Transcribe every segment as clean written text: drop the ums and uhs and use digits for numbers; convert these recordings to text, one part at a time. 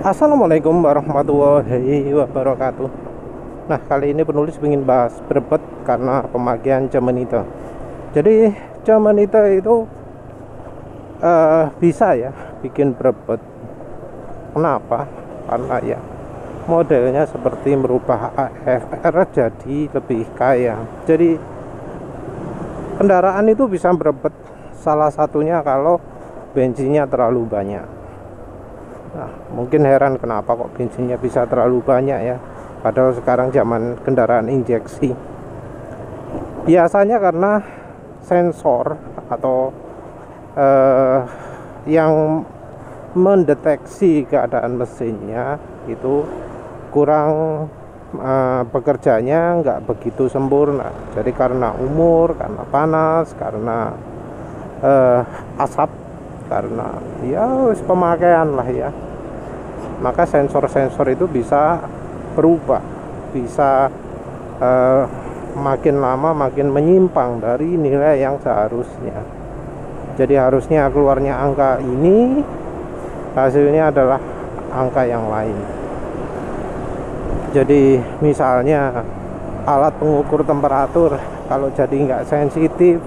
Assalamualaikum warahmatullahi wabarakatuh. Nah, kali ini penulis ingin bahas berbet karena pemakaian cemenite. Jadi cemenite itu bisa ya bikin berbet. Kenapa? Karena ya modelnya seperti merubah AFR jadi lebih kaya. Jadi kendaraan itu bisa berbet, salah satunya kalau bensinnya terlalu banyak. Nah, mungkin heran kenapa kok bensinnya bisa terlalu banyak ya, padahal sekarang zaman kendaraan injeksi. Biasanya karena sensor atau yang mendeteksi keadaan mesinnya itu kurang, bekerjanya nggak begitu sempurna. Jadi karena umur, karena panas, karena asap, karena ya pemakaian lah ya, maka sensor-sensor itu bisa berubah, bisa makin lama makin menyimpang dari nilai yang seharusnya. Jadi harusnya keluarnya angka ini, hasilnya adalah angka yang lain. Jadi misalnya alat pengukur temperatur kalau jadi nggak sensitif,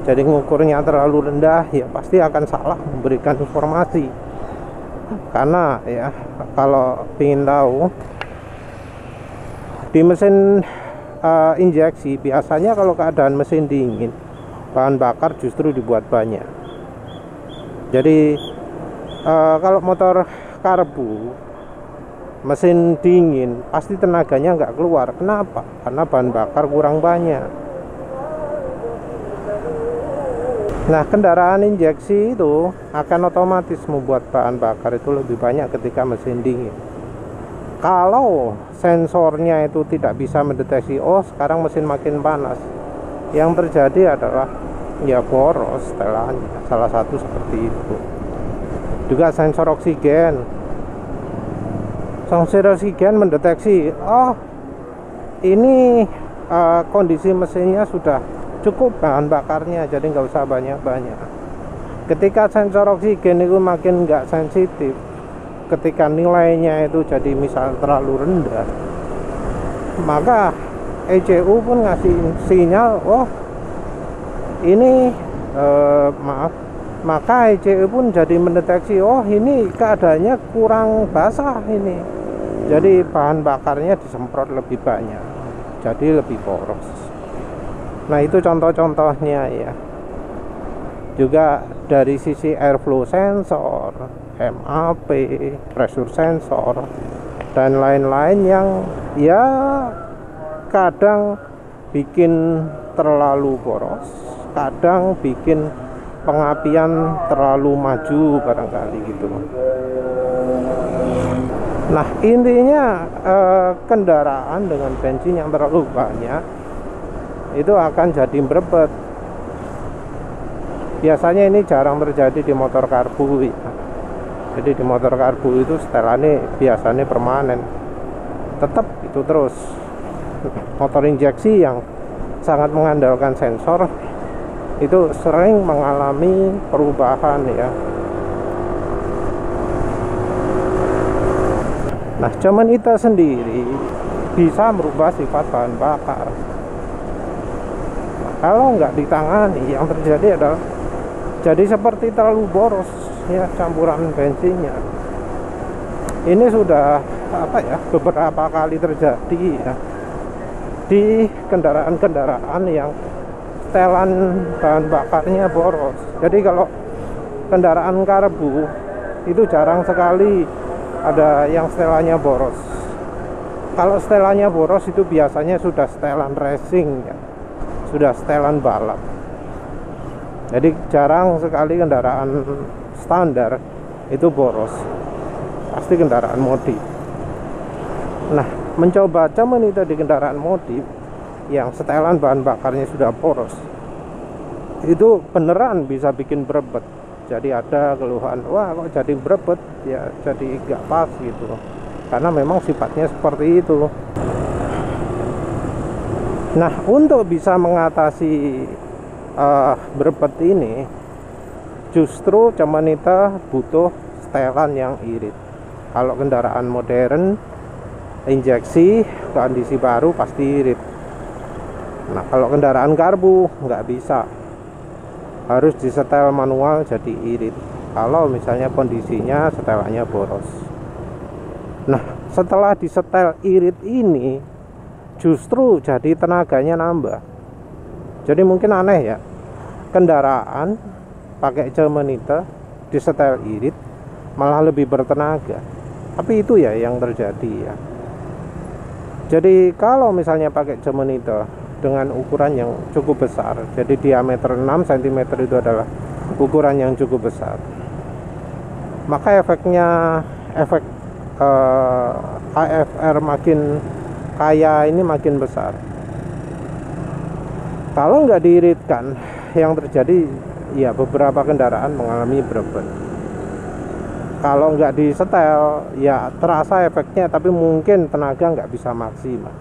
jadi ngukurnya terlalu rendah, ya pasti akan salah memberikan informasi. Karena ya kalau ingin tahu di mesin injeksi, biasanya kalau keadaan mesin dingin bahan bakar justru dibuat banyak. Jadi kalau motor karbu mesin dingin pasti tenaganya nggak keluar. Kenapa? Karena bahan bakar kurang banyak. Nah, kendaraan injeksi itu akan otomatis membuat bahan bakar itu lebih banyak ketika mesin dingin. Kalau sensornya itu tidak bisa mendeteksi, oh sekarang mesin makin panas, yang terjadi adalah ya boros setelahnya. Salah satu seperti itu. Juga sensor oksigen. Sensor oksigen mendeteksi, oh ini kondisi mesinnya sudah cukup bahan bakarnya, jadi nggak usah banyak-banyak. Ketika sensor oksigen itu makin nggak sensitif, ketika nilainya itu jadi misal terlalu rendah, maka ECU pun ngasih sinyal, oh ini maka ECU pun jadi mendeteksi, oh ini keadaannya kurang basah ini, jadi bahan bakarnya disemprot lebih banyak, jadi lebih boros. Nah, itu contoh-contohnya ya. Juga dari sisi airflow sensor, MAP, pressure sensor, dan lain-lain yang ya kadang bikin terlalu boros, kadang bikin pengapian terlalu maju barangkali gitu. Nah, intinya kendaraan dengan bensin yang terlalu banyak itu akan jadi berbet. Biasanya ini jarang terjadi di motor karbu ya. Jadi di motor karbu itu setelannya biasanya permanen, tetap itu terus. Motor injeksi yang sangat mengandalkan sensor itu sering mengalami perubahan ya. Nah, cemenite sendiri bisa merubah sifat bahan bakar. Kalau nggak ditangani, yang terjadi adalah jadi seperti terlalu boros ya campuran bensinnya. Ini sudah beberapa kali terjadi ya di kendaraan-kendaraan yang setelan bahan bakarnya boros. Jadi kalau kendaraan karbu itu jarang sekali ada yang setelannya boros. Kalau setelannya boros itu biasanya sudah setelan racing ya, sudah setelan balap. Jadi jarang sekali kendaraan standar itu boros, pasti kendaraan modif. Nah, mencoba cemenite di kendaraan modif yang setelan bahan bakarnya sudah boros, itu beneran bisa bikin berebet. Jadi ada keluhan, wah kok jadi berebet ya, jadi nggak pas gitu, karena memang sifatnya seperti itu. Nah, untuk bisa mengatasi berbet ini, justru cemenite butuh setelan yang irit. Kalau kendaraan modern injeksi kondisi baru pasti irit. Nah kalau kendaraan karbu nggak bisa, harus disetel manual jadi irit kalau misalnya kondisinya setelannya boros. Nah setelah disetel irit ini justru jadi tenaganya nambah. Jadi mungkin aneh ya, kendaraan pakai cemenite disetel irit malah lebih bertenaga, tapi itu ya yang terjadi ya. Jadi kalau misalnya pakai cemenite dengan ukuran yang cukup besar, jadi diameter 6 cm itu adalah ukuran yang cukup besar, maka efek AFR makin kaya ini makin besar. Kalau nggak diiritkan, yang terjadi ya beberapa kendaraan mengalami berebut. Kalau nggak disetel ya terasa efeknya, tapi mungkin tenaga nggak bisa maksimal.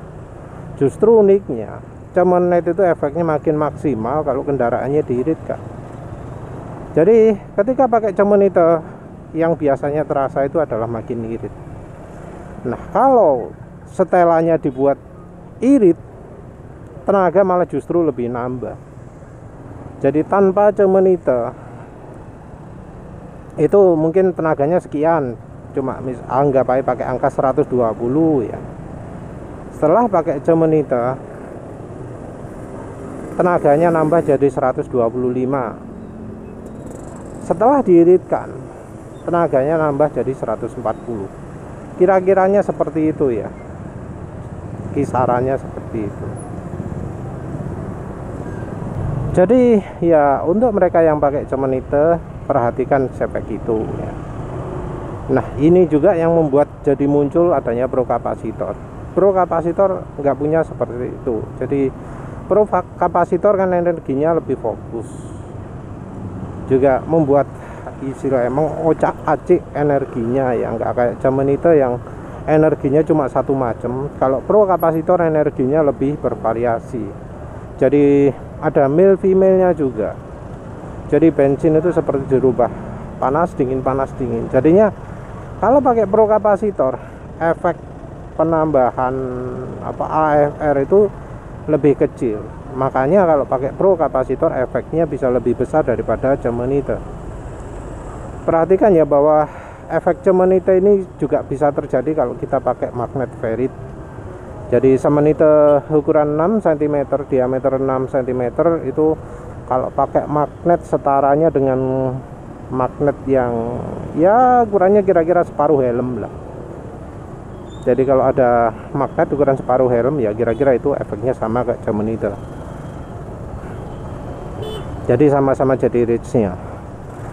Justru uniknya cemenite itu efeknya makin maksimal kalau kendaraannya diiritkan. Jadi ketika pakai cemenite, yang biasanya terasa itu adalah makin irit. Nah kalau setelannya dibuat irit, tenaga malah justru lebih nambah. Jadi tanpa cemenite itu mungkin tenaganya sekian, cuma anggap aja pakai angka 120 ya. Setelah pakai cemenite, tenaganya nambah jadi 125. Setelah diiritkan, tenaganya nambah jadi 140. Kira-kiranya seperti itu ya, kisarannya seperti itu. Jadi ya untuk mereka yang pakai cemenite, perhatikan spek itu ya. Nah ini juga yang membuat jadi muncul adanya pro kapasitor. Pro kapasitor nggak punya seperti itu. Jadi pro kapasitor kan energinya lebih fokus, juga membuat istilahnya mengocak-acik energinya ya, nggak kayak cemenite yang energinya cuma satu macam. Kalau pro kapasitor energinya lebih bervariasi, jadi ada male female-nya juga. Jadi bensin itu seperti dirubah, panas dingin panas dingin. Jadinya kalau pakai pro kapasitor, efek penambahan AFR itu lebih kecil. Makanya kalau pakai pro kapasitor efeknya bisa lebih besar daripada cemenite. Perhatikan ya bahwa efek cemenite ini juga bisa terjadi kalau kita pakai magnet ferrit. Jadi cemenite ukuran 6 cm, diameter 6 cm itu kalau pakai magnet setaranya dengan magnet yang ya ukurannya kira-kira separuh helm lah. Jadi kalau ada magnet ukuran separuh helm ya kira-kira itu efeknya sama kayak cemenite. Jadi sama-sama jadi reach-nya.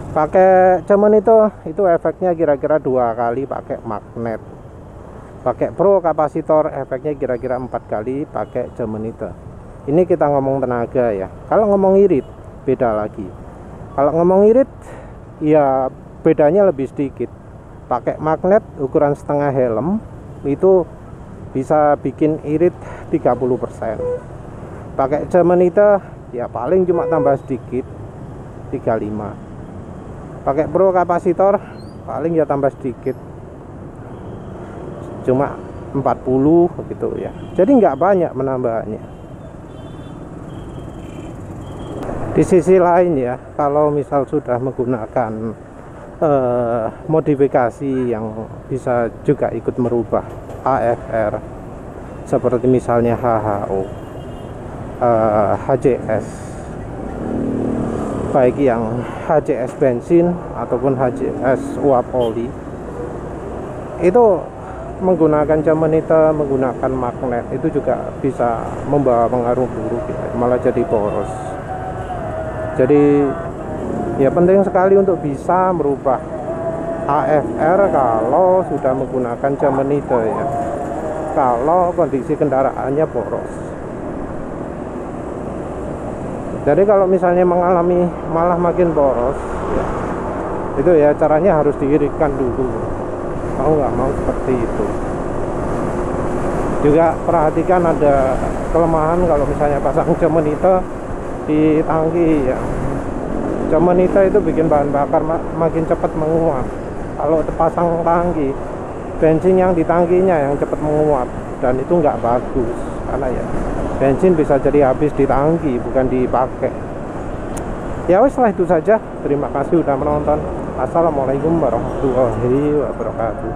Pakai cemenite itu efeknya kira-kira 2 kali pakai magnet. Pakai pro kapasitor efeknya kira-kira 4 kali pakai cemenite. Ini kita ngomong tenaga ya. Kalau ngomong irit beda lagi. Kalau ngomong irit ya bedanya lebih sedikit. Pakai magnet ukuran setengah helm itu bisa bikin irit 30%. Pakai cemenite ya paling cuma tambah sedikit 35. Pakai pro kapasitor paling ya tambah sedikit, cuma 40 gitu ya. Jadi nggak banyak menambahnya. Di sisi lain ya, kalau misal sudah menggunakan modifikasi yang bisa juga ikut merubah AFR, seperti misalnya HHO, HJS, baik yang HJS bensin ataupun HJS uap oli, itu menggunakan cemenite, menggunakan magnet itu juga bisa membawa pengaruh buruk ya, malah jadi boros. Jadi ya penting sekali untuk bisa merubah AFR kalau sudah menggunakan cemenite ya, kalau kondisi kendaraannya boros. Jadi kalau misalnya mengalami malah makin boros ya, itu ya caranya harus diiritkan dulu, mau nggak mau seperti itu. Juga perhatikan ada kelemahan kalau misalnya pasang cemenite di tangki ya. Cemenite itu bikin bahan bakar makin cepat menguap. Kalau pasang tangki bensin yang di tangkinya yang cepat menguap, dan itu nggak bagus karena ya bensin bisa jadi habis di tangki bukan dipakai. Ya wes lah, itu saja. Terima kasih sudah menonton. Assalamualaikum warahmatullahi wabarakatuh.